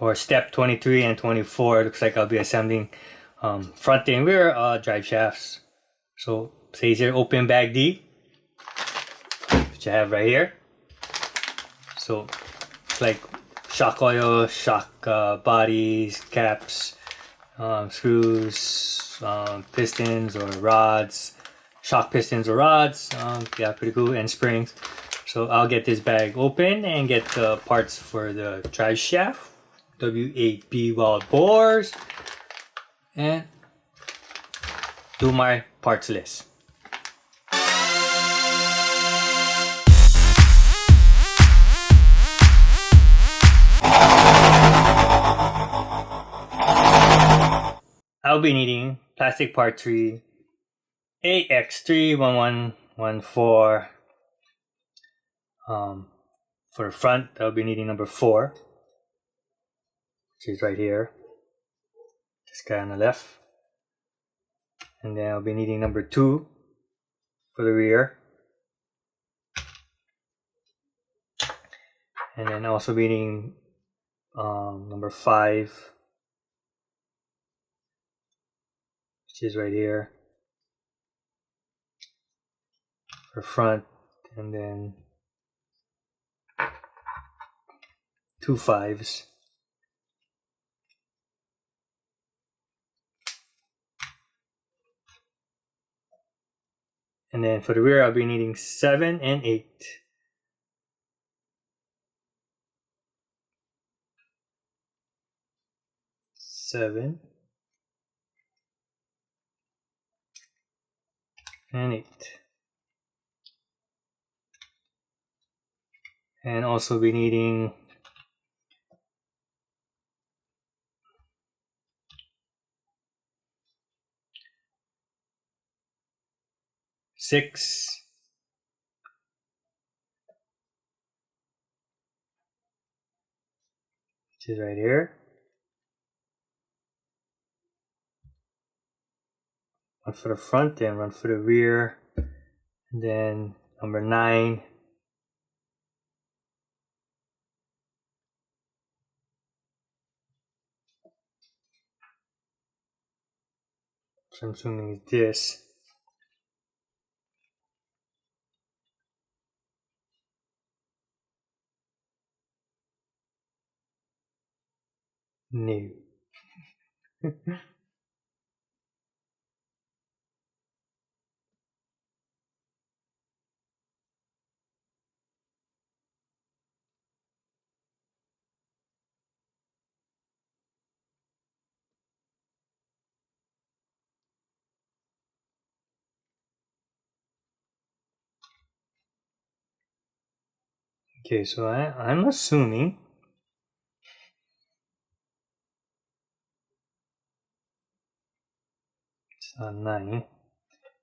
for step 23 and 24, it looks like I'll be assembling front and rear drive shafts. So says here open bag D, which I have right here. So it's like shock oil, shock bodies, caps, screws, pistons or rods, shock pistons or rods, yeah, pretty cool, and springs. So I'll get this bag open and get the parts for the drive shaft, W8B weld bores, and do my parts list. I'll be needing plastic part 3, AX31114. For the front, I'll be needing number 4, which is right here. This guy on the left. And then I'll be needing number 2 for the rear. And then also be needing number 5, which is right here for front, and then 2 5s. And then for the rear, I'll be needing 7 and 8. Seven and 8. And also be needing six, which is right here. One for the front and one for the rear. And then number 9. So I'm assuming it's this. No. Okay, so I'm assuming it's 9.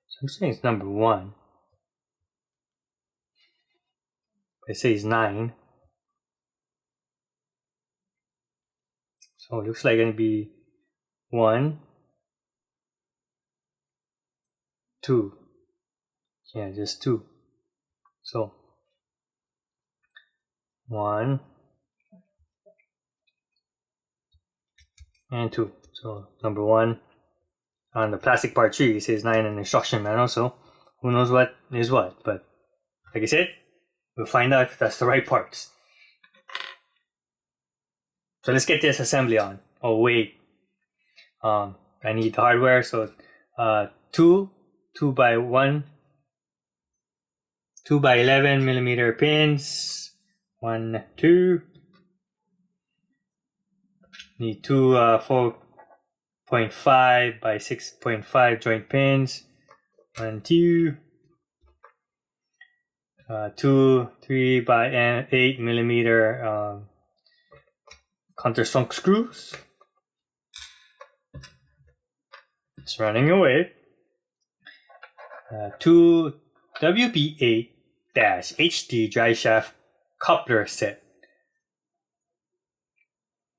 So I'm saying it's number 1. It says 9. So it looks like it's going to be 1, 2. Yeah, just 2. So 1 and 2. So number 1 on the plastic part 3, it says 9 in the instruction manual. So who knows what is what? But like I said, we'll find out if that's the right parts. So let's get this assembly on. Oh wait, I need the hardware. So 2 by 11 millimeter pins. 1, 2. Need 2 4.5 by 6.5 joint pins. 1, 2. 2 3 by 8 millimeter countersunk screws. It's running away. 2 WB8-HD drive shaft coupler set.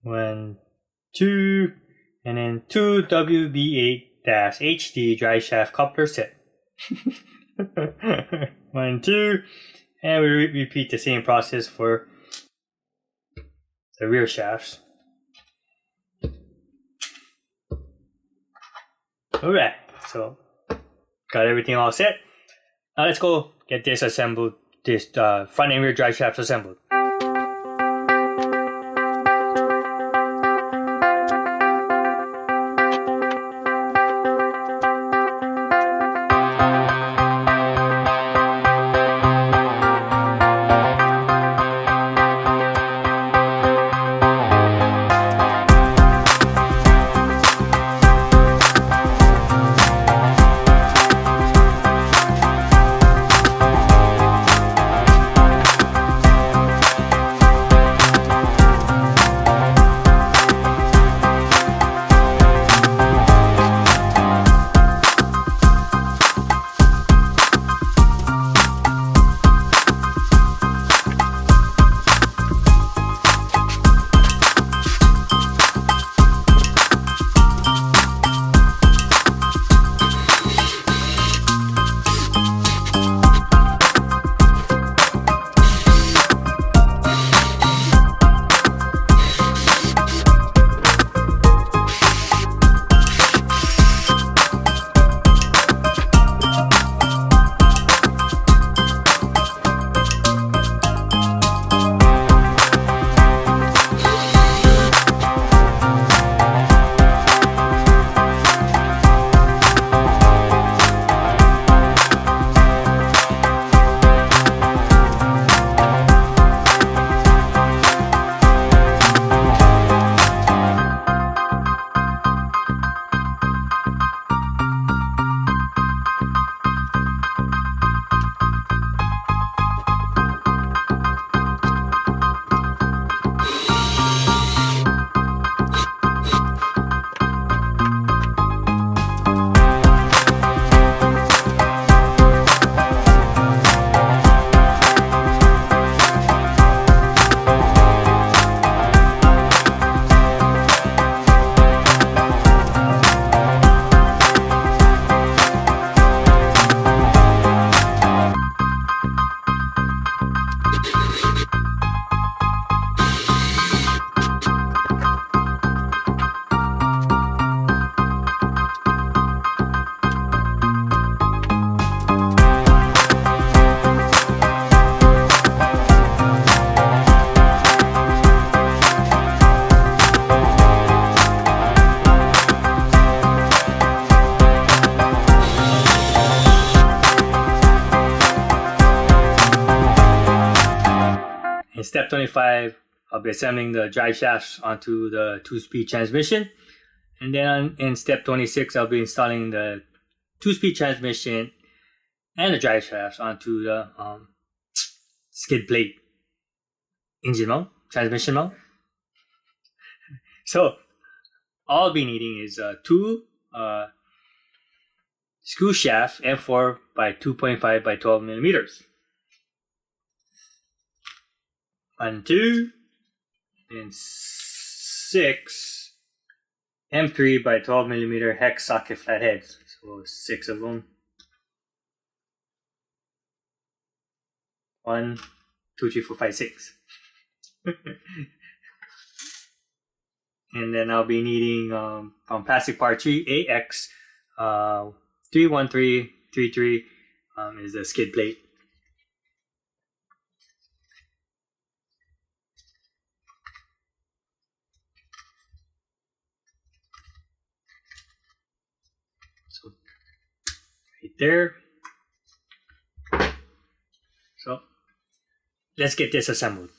1, 2, and then 2 WB8-HD drive shaft coupler set. 1, 2, and we repeat the same process for the rear shafts. Alright, so got everything all set. Now let's go get this assembled, this front and rear drive shafts assembled. In step 25, I'll be assembling the drive shafts onto the 2-speed transmission. And then in step 26, I'll be installing the 2-speed transmission and the drive shafts onto the skid plate engine mount, transmission mount. So all I'll be needing is 2 screw shaft M4 by 2.5 by 12 millimeters. 1, 2, and 6 M3 by 12 millimeter hex socket flatheads. So 6 of them. 1, 2, 3, 4, 5, 6. And then I'll be needing from plastic part 3 AX 31333 is the skid plate. So right there. So let's get this assembled.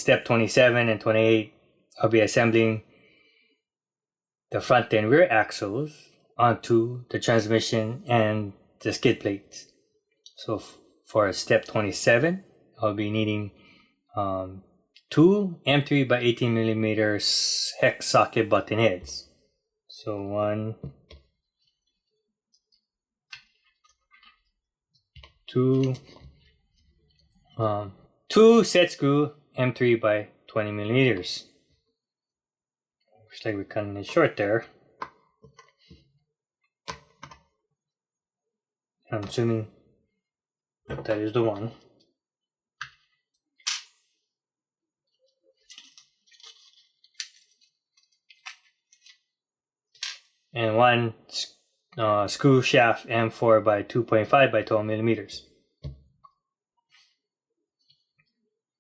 step 27 and 28, I'll be assembling the front and rear axles onto the transmission and the skid plates. So for step 27, I'll be needing 2 M3 by 18 millimeters hex socket button heads. So 1, 2, 2 set screw M3 by 20 millimeters. Looks like we're cutting it short there. I'm assuming that is the one. And 1 screw shaft M4 by 2.5 by 12 millimeters.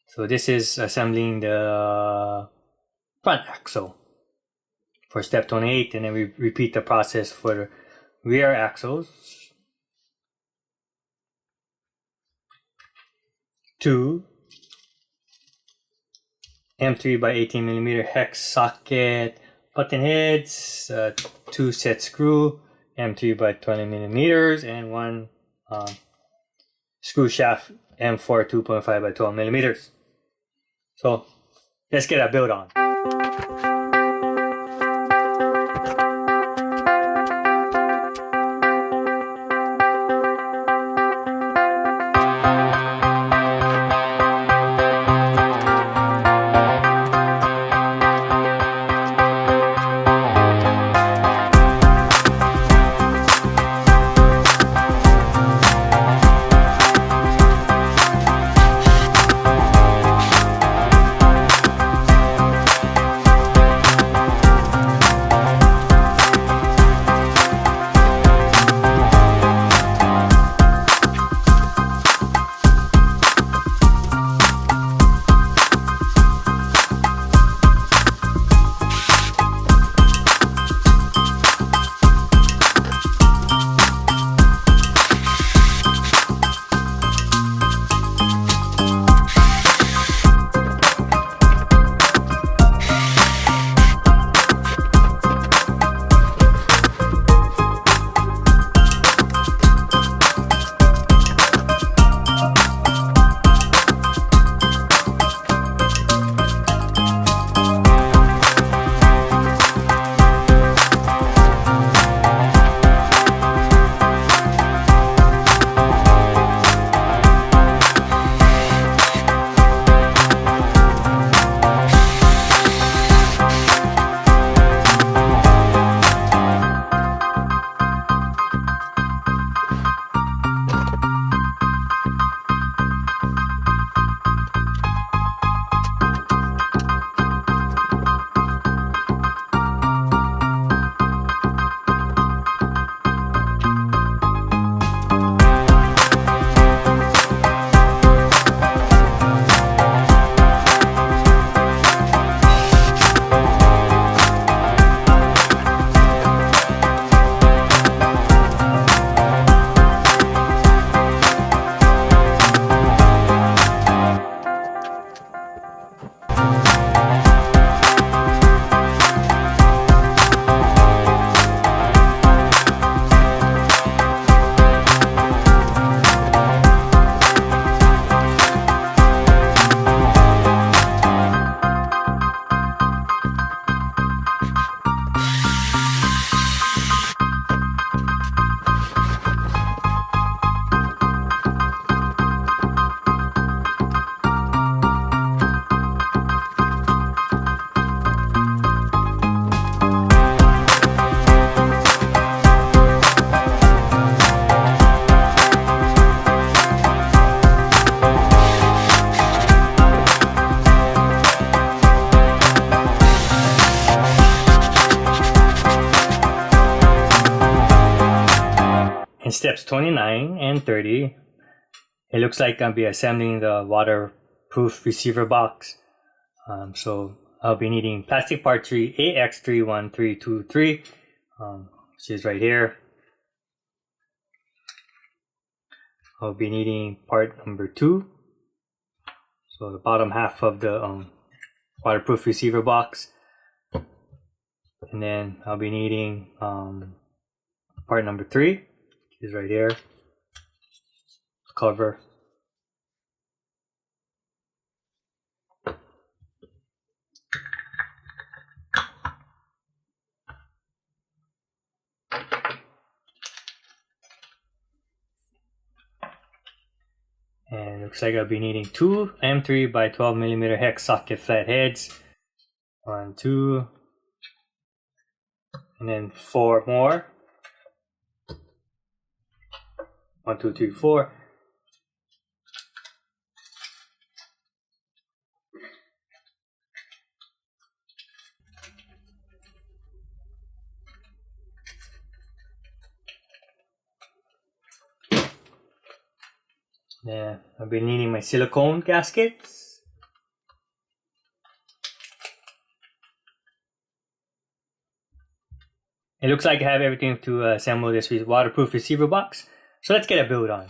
So this is assembling the front axle for step 28, and then we repeat the process for the rear axles. 2 M3 by 18 millimeter hex socket button heads, 2 set screw M3 by 20 millimeters, and 1 screw shaft M4 2.5 by 12 millimeters. So let's get a build on. In steps 29 and 30, it looks like I'll be assembling the waterproof receiver box. So I'll be needing plastic part 3 AX31323, which is right here. I'll be needing part number 2, so the bottom half of the waterproof receiver box. And then I'll be needing part number 3, which is right here, cover. And looks like I'll be needing 2 M3 by 12mm hex socket flat heads. 1, 2, and then 4 more. 1, 2, 3, 4. Yeah, I'll be needing my silicone gaskets. It looks like I have everything to assemble this waterproof receiver box. So let's get a build on.